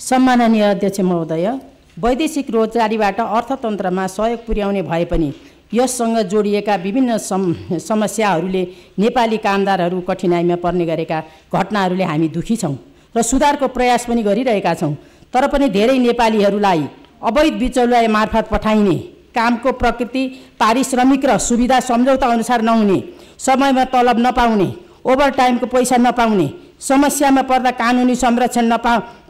सम्माननीय अध्यक्ष महोदय, वैदेशिक रोजगारीबाट अर्थतन्त्रमा सहयोग पुर्याउने भए पनि यससँग जोडिएका विभिन्न समस्याहरूले नेपाली कामदारहरू कठिनाइमा पर्ने गरेका घटनाहरूले हामी दुखी छौँ र सुधारको प्रयास पनि गरिरहेका छौँ। तर पनि धेरै नेपालीहरूलाई अवैध बिचौलिया मार्फत पठाइने, कामको प्रकृति पारिश्रमिक र सुविधा सम्झौता अनुसार नहुने, समयमा तलब नपाउने, ओभरटाइमको पैसा नपाउने, समस्यामा पर्दा कानुनी संरक्षण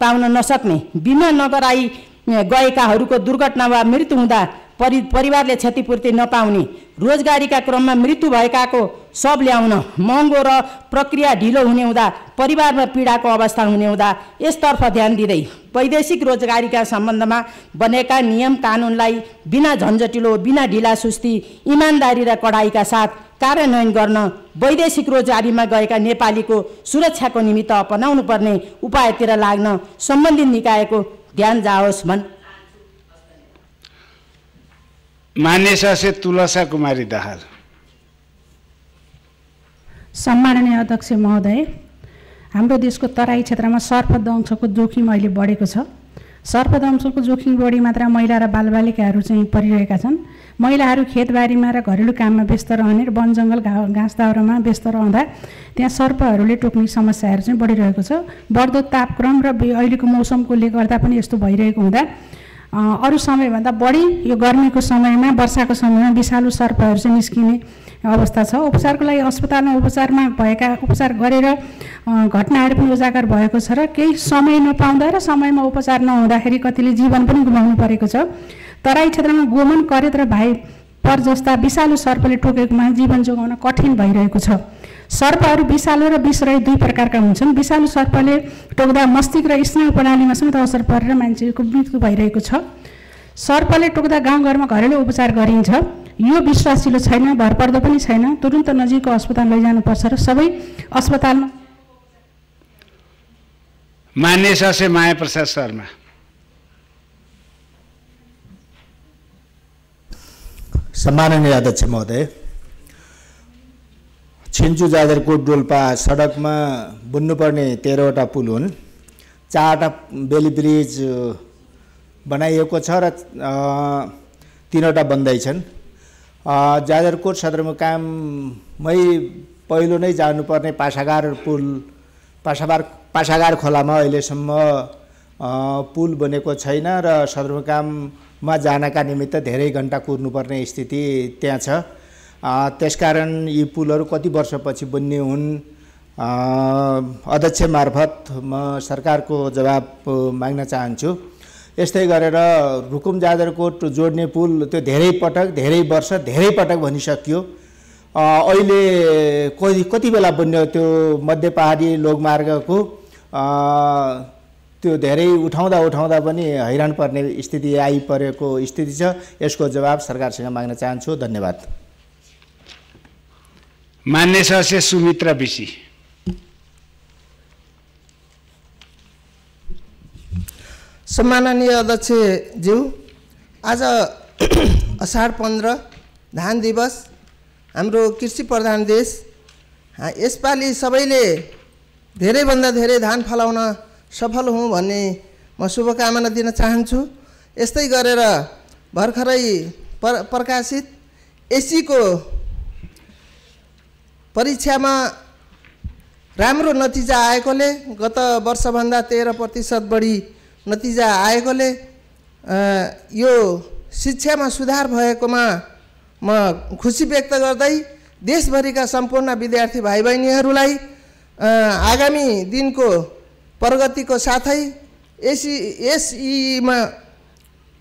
पाउन नसक्ने, बिमा नगराई गएकाहरूको दुर्घटना वा मृत्यु हुँदा परिवारले क्षतिपूर्ति नपाउने, रोजगारीका क्रममा मृत्यु भएकाको शव ल्याउन महँगो र प्रक्रिया ढिलो हुने हुँदा परिवारमा पीडाको अवस्था हुने हुँदा यसतर्फ ध्यान दिँदै वैदेशिक रोजगारीका सम्बन्धमा बनेका नियम कानुनलाई बिना झन्झटिलो, बिना ढिलासुस्ती, इमान्दारी र कडाइका साथ कार्यान्वयन गर्न वैदेशिक रोजगारीमा गएका नेपालीको सुरक्षाको निमित्त अपनाउनु पर्ने उपायतिर लाग्न सम्बन्धित निकायको ध्यान जाओस् भन्। मान्य सदस्य तुलसा कुमारी दाहाल। सम्माननीय अध्यक्ष महोदय, हाम्रो देशको तराई क्षेत्रमा सर्पदंशको जोखिम अहिले बढेको छ। सर्पदंशको जोखिम बढी मात्रा महिला र बालबालिकाहरू चाहिँ परिरहेका छन्। महिलाहरू खेतबारीमा र घरेलु काममा व्यस्त रहने र वन जङ्गल घाँस दाउरामा व्यस्त रहँदा त्यहाँ सर्पहरूले टोक्ने समस्याहरू चाहिँ बढिरहेको छ। बढ्दो तापक्रम र अहिलेको मौसमकोले गर्दा पनि यस्तो भइरहेको हुँदा अरू समयभन्दा बढी यो गर्मीको समयमा, वर्षाको समयमा विषालु सर्पहरू चाहिँ निस्किने अवस्था छ। उपचारको लागि अस्पतालमा उपचार गरेर घटनाहरू पनि उजागर भएको छ र केही समय नपाउँदा र समयमा उपचार नहुँदाखेरि कतिले जीवन पनि गुमाउनु परेको छ। तराई क्षेत्रमा गोमन, करेत र भाइपर जस्ता विषालु सर्पले टोकेकोमा जीवन जोगाउन कठिन भइरहेको छ। सर्पहरू विषालु र विषरहित दुई प्रकारका हुन्छन्। विषालु सर्पले टोक्दा मस्तिष्क र स्नायु प्रणालीमा समेत असर परेर मान्छेको मृत्यु भइरहेको छ। सर्पले टोक्दा गाउँघरमा घरेलु उपचार गरिन्छ। यो विश्वासिलो छैन, भरपर्दो पनि छैन। तुरुन्त नजिकको अस्पताल लैजानुपर्छ र सबै अस्पतालमा। मान्य सदस्य माया प्रसाद शर्मा। सम्माननीय अध्यक्ष महोदय, छिन्चु जाजरकोट डोल्पा सडकमा बुन्नुपर्ने 13वटा पुल हुन्। 4वटा बेली ब्रिज बनाइएको छ र 3वटा बन्दैछन्। जाजरकोट सदरमुकाममै पहिलो नै जानुपर्ने पासागार खोलामा अहिलेसम्म पुल बनेको छैन र सदरमुकाममा जानका निमित्त धेरै घन्टा कुर्नुपर्ने स्थिति त्यहाँ छ। त्यसकारण यी पुलहरू कति वर्षपछि बन्ने हुन्? अध्यक्ष मार्फत म सरकारको जवाब माग्न चाहन्छु। यस्तै गरेर रुकुम जाजरकोट जोड्ने पुल त्यो धेरै पटक भनिसकियो। अहिले कति बेला बन्यो त्यो मध्य पहाडी लोकमार्गको? त्यो धेरै उठाउँदा पनि हैरान पर्ने स्थिति आइपरेको स्थिति छ। यसको जवाब सरकारसँग माग्न चाहन्छु। धन्यवाद। मान्य सदस्य सुमित्रा बिसी। सम्माननीय अध्यक्षज्यू, आज असार 15 धान दिवस, हाम्रो कृषि प्रधान देश। यसपालि सबैले धेरैभन्दा धेरै धान फलाउन सफल हुँ भन्ने म शुभकामना दिन चाहन्छु। यस्तै गरेर भर्खरै प्रकाशित एसीको परीक्षामा राम्रो नतिजा आएकोले, गत वर्षभन्दा 13% बढी नतिजा आएकोले यो शिक्षामा सुधार भएकोमा म खुसी व्यक्त गर्दै देशभरिका सम्पूर्ण विद्यार्थी भाइ बहिनीहरूलाई आगामी दिनको प्रगतिको साथै एसईमा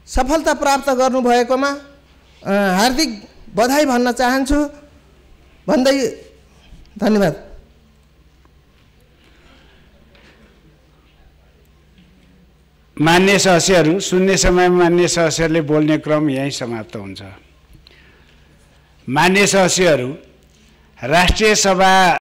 सफलता प्राप्त गर्नुभएकोमा हार्दिक बधाई भन्न चाहन्छु भन्दै धन्यवाद। मान्य सदस्यहरू, शून्य समयमा मान्य सदस्यहरूले बोल्ने क्रम यहीँ समाप्त हुन्छ। मान्य सदस्यहरू, राष्ट्रिय सभा